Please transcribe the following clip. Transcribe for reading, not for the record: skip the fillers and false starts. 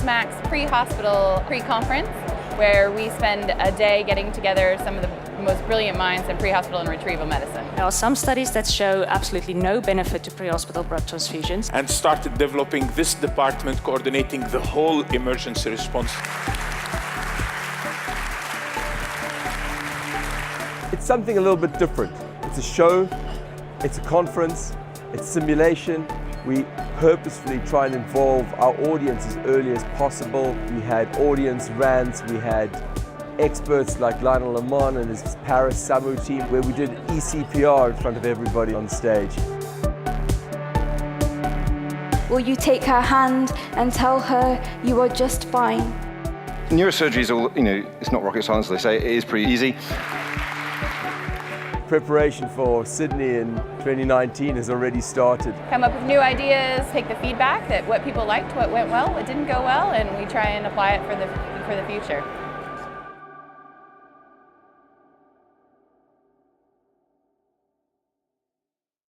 SMACC's Pre-Hospital Pre-Conference, where we spend a day getting together some of the most brilliant minds in pre-hospital and retrieval medicine. There are some studies that show absolutely no benefit to pre-hospital blood transfusions. And started developing this department, coordinating the whole emergency response. It's something a little bit different. It's a show, it's a conference, it's simulation. We purposefully try and involve our audience as early as possible. We had audience rants, we had experts like Lionel Lamont and his Paris SAMU team, where we did ECPR in front of everybody on stage. Will you take her hand and tell her you are just fine? Neurosurgery is all, it's not rocket science, they say. It is pretty easy. Preparation for Sydney in 2019 has already started. Come up with new ideas, take the feedback, that what people liked, what went well, what didn't go well, and we try and apply it for the future.